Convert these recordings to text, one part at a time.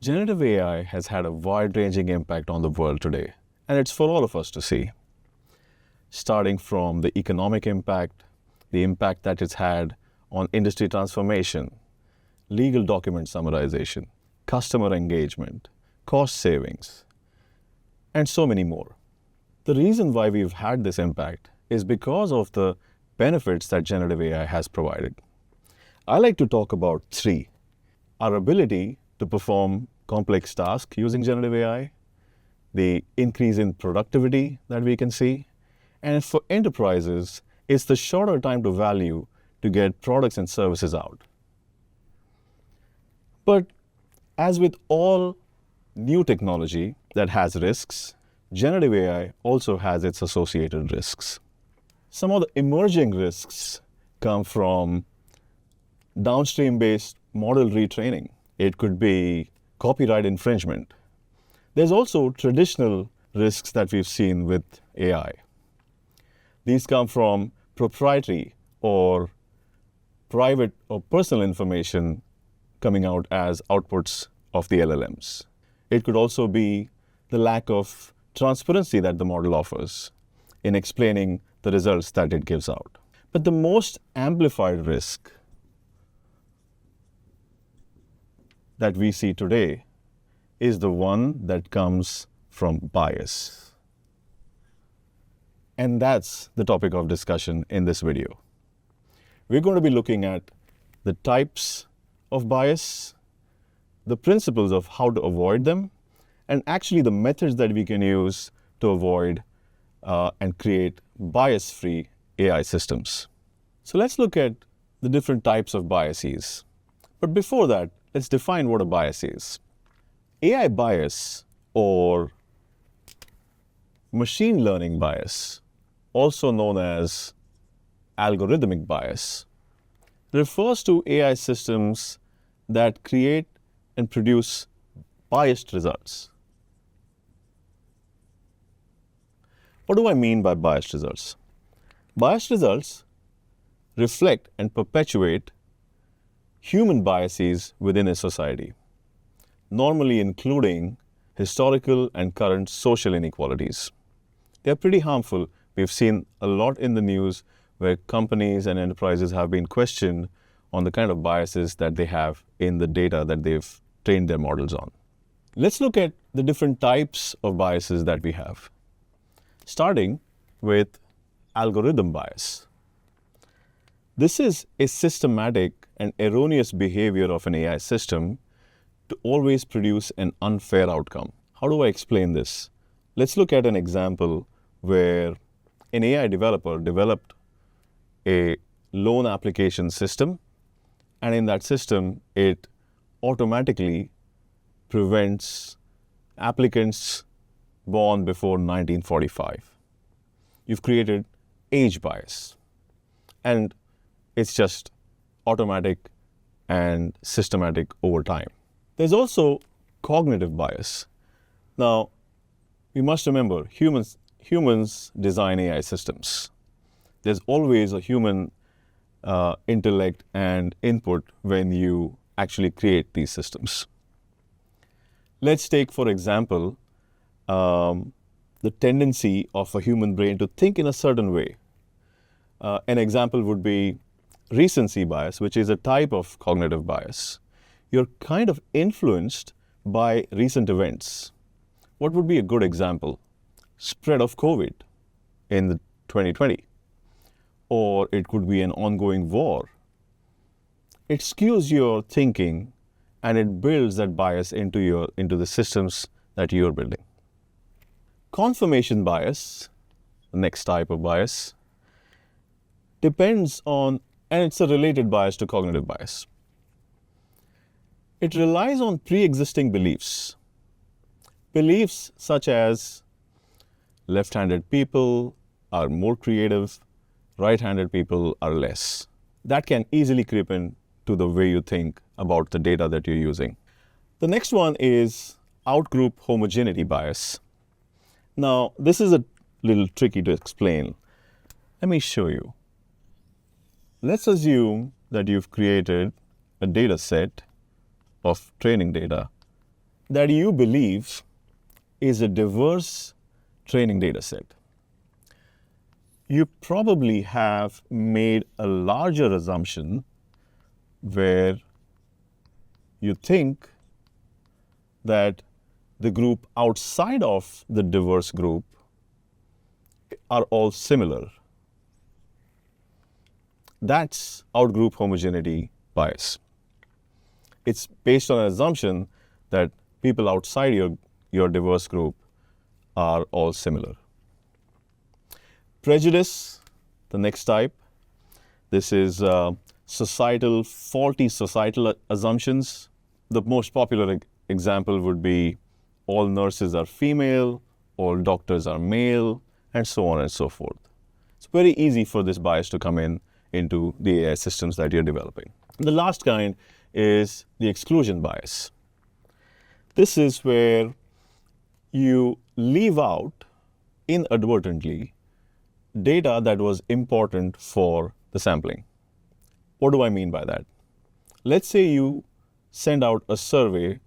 Generative AI has had a wide-ranging impact on the world today, and it's for all of us to see. Starting from the economic impact, the impact that it's had on industry transformation, legal document summarization, customer engagement, cost savings, and so many more. The reason why we've had this impact is because of the benefits that generative AI has provided. I like to talk about three: our ability to perform complex tasks using generative AI, the increase in productivity that we can see, and for enterprises, it's the shorter time to value to get products and services out. But as with all new technology that has risks, generative AI also has its associated risks. Some of the emerging risks come from downstream-based model retraining. It could be copyright infringement. There's also traditional risks that we've seen with AI. These come from proprietary or private or personal information coming out as outputs of the LLMs. It could also be the lack of transparency that the model offers in explaining the results that it gives out. But the most amplified risk that we see today is the one that comes from bias. And that's the topic of discussion in this video. We're going to be looking at the types of bias, the principles of how to avoid them, and actually the methods that we can use to avoid and create bias-free AI systems. So let's look at the different types of biases. But before that, let's define what a bias is. AI bias, or machine learning bias, also known as algorithmic bias, refers to AI systems that create and produce biased results. What do I mean by biased results? Biased results reflect and perpetuate human biases within a society, normally including historical and current social inequalities. They're pretty harmful. We've seen a lot in the news where companies and enterprises have been questioned on the kind of biases that they have in the data that they've trained their models on. Let's look at the different types of biases that we have, starting with algorithm bias. This is a systematic and erroneous behavior of an AI system to always produce an unfair outcome. How do I explain this? Let's look at an example where an AI developer developed a loan application system, and in that system, it automatically prevents applicants born before 1945. You've created age bias, and it's just automatic and systematic over time. There's also cognitive bias. Now, we must remember, humans design AI systems. There's always a human intellect and input when you actually create these systems. Let's take, for example, the tendency of a human brain to think in a certain way. An example would be recency bias, which is a type of cognitive bias. You're kind of influenced by recent events. What would be a good example? Spread of COVID in 2020. Or it could be an ongoing war. It skews your thinking and it builds that bias into the systems that you're building. Confirmation bias, the next type of bias, depends on, and it's a related bias to cognitive bias. It relies on pre-existing beliefs. Beliefs such as left-handed people are more creative, right-handed people are less. That can easily creep in to the way you think about the data that you're using. The next one is outgroup homogeneity bias. Now, this is a little tricky to explain. Let me show you. Let's assume that you've created a data set of training data that you believe is a diverse training data set. You probably have made a larger assumption where you think that the group outside of the diverse group are all similar. That's outgroup homogeneity bias. It's based on an assumption that people outside your diverse group are all similar. Prejudice, the next type. This is faulty societal assumptions. The most popular example would be all nurses are female, all doctors are male, and so on and so forth. It's very easy for this bias to come into the AI systems that you're developing. The last kind is the exclusion bias. This is where you leave out inadvertently data that was important for the sampling. What do I mean by that? Let's say you send out a survey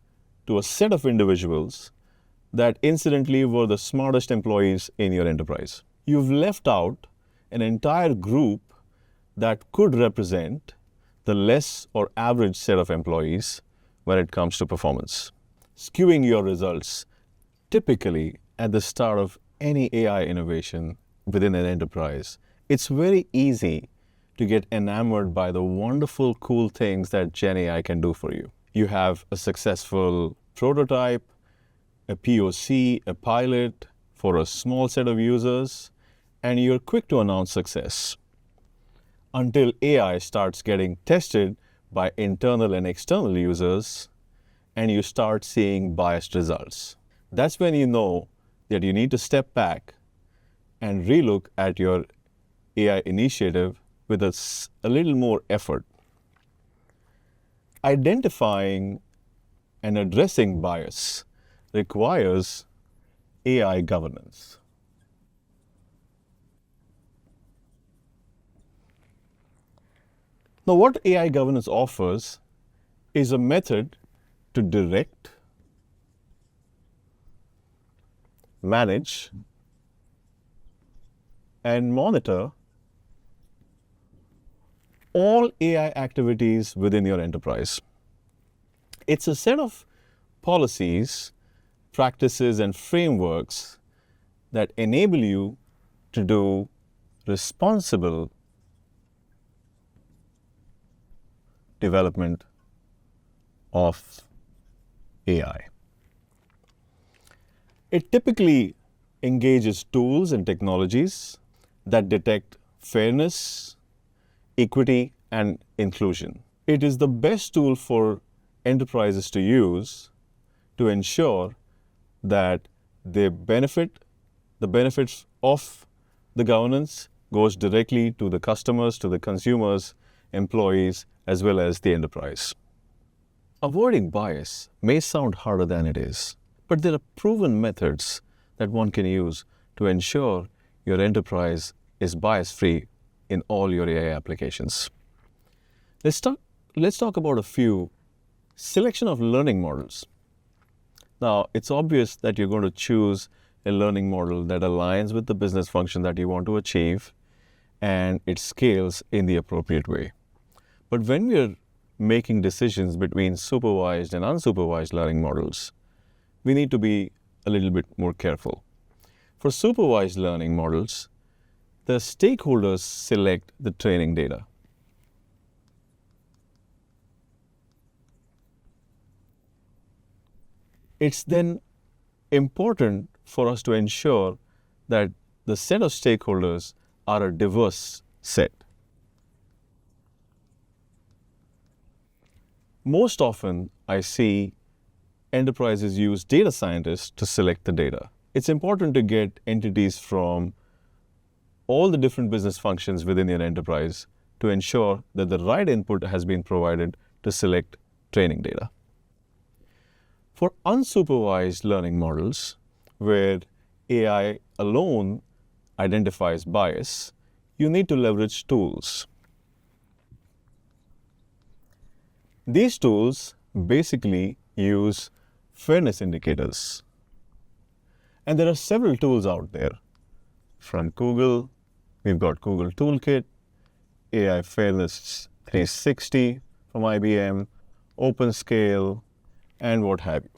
to a set of individuals that incidentally were the smartest employees in your enterprise. You've left out an entire group that could represent the less or average set of employees when it comes to performance. Skewing your results typically at the start of any AI innovation within an enterprise, it's very easy to get enamored by the wonderful, cool things that Gen AI can do for you. You have a successful prototype, a POC, a pilot for a small set of users, and you're quick to announce success until AI starts getting tested by internal and external users, and you start seeing biased results. That's when you know that you need to step back and relook at your AI initiative with a little more effort. Identifying and addressing bias requires AI governance. Now, what AI governance offers is a method to direct, manage, and monitor all AI activities within your enterprise. It's a set of policies, practices, and frameworks that enable you to do responsible development of AI. It typically engages tools and technologies that detect fairness, equity, and inclusion. It is the best tool for enterprises to use to ensure that the benefits of the governance goes directly to the customers, to the consumers, employees, as well as the enterprise. Avoiding bias may sound harder than it is, but there are proven methods that one can use to ensure your enterprise is bias-free in all your AI applications. Let's talk about a few selection of learning models. Now, it's obvious that you're going to choose a learning model that aligns with the business function that you want to achieve and it scales in the appropriate way. But when we're making decisions between supervised and unsupervised learning models, we need to be a little bit more careful. For supervised learning models, the stakeholders select the training data. It's then important for us to ensure that the set of stakeholders are a diverse set. Most often, I see enterprises use data scientists to select the data. It's important to get entities from all the different business functions within your enterprise to ensure that the right input has been provided to select training data. For unsupervised learning models, where AI alone identifies bias, you need to leverage tools. These tools basically use fairness indicators. And there are several tools out there. From Google, we've got Google Toolkit, AI Fairness 360 from IBM, OpenScale, and what have you.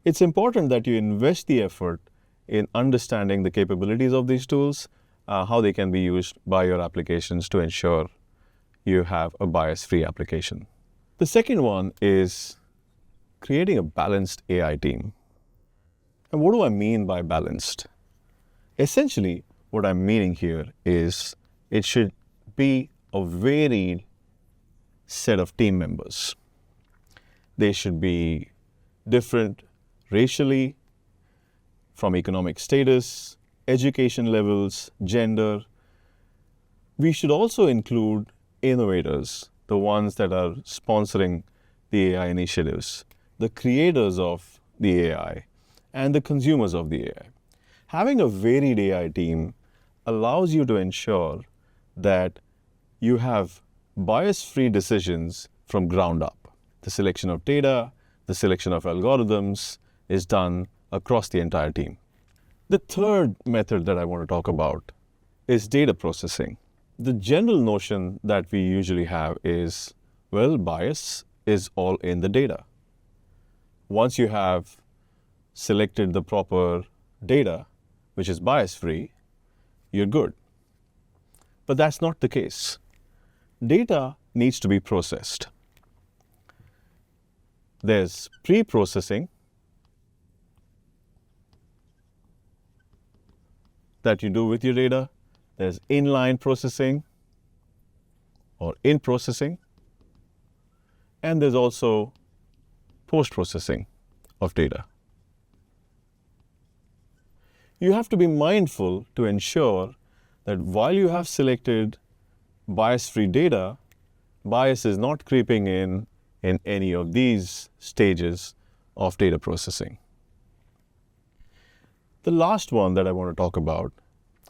It's important that you invest the effort in understanding the capabilities of these tools, how they can be used by your applications to ensure you have a bias-free application. The second one is creating a balanced AI team. And what do I mean by balanced? Essentially, what I'm meaning here is it should be a varied set of team members. They should be different racially, from economic status, education levels, gender. We should also include innovators, the ones that are sponsoring the AI initiatives, the creators of the AI, and the consumers of the AI. Having a varied AI team allows you to ensure that you have bias-free decisions from ground up. The selection of data, the selection of algorithms is done across the entire team. The third method that I want to talk about is data processing. The general notion that we usually have is, well, bias is all in the data. Once you have selected the proper data, which is bias-free, you're good. But that's not the case. Data needs to be processed. There's pre-processing that you do with your data. There's inline processing or in-processing. And there's also post-processing of data. You have to be mindful to ensure that while you have selected bias-free data, bias is not creeping in any of these stages of data processing. The last one that I want to talk about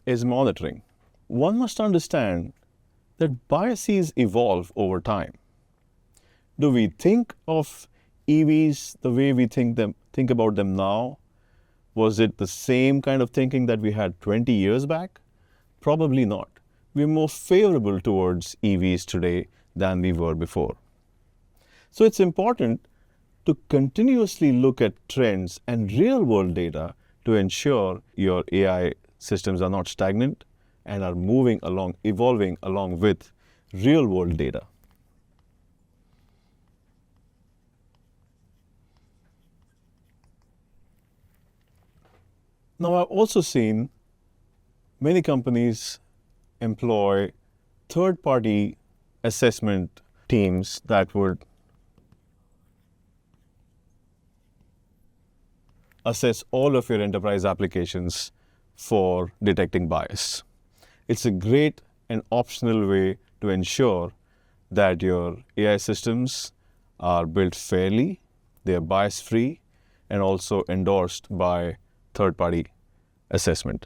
is monitoring. One must understand that biases evolve over time. Do we think of EVs the way we think about them now? Was it the same kind of thinking that we had 20 years back? Probably not. We're more favorable towards EVs today than we were before. So it's important to continuously look at trends and real-world data to ensure your AI systems are not stagnant and are evolving along with real-world data. Now, I've also seen many companies employ third-party assessment teams that would assess all of your enterprise applications for detecting bias. It's a great and optional way to ensure that your AI systems are built fairly, they are bias-free, and also endorsed by third-party assessment.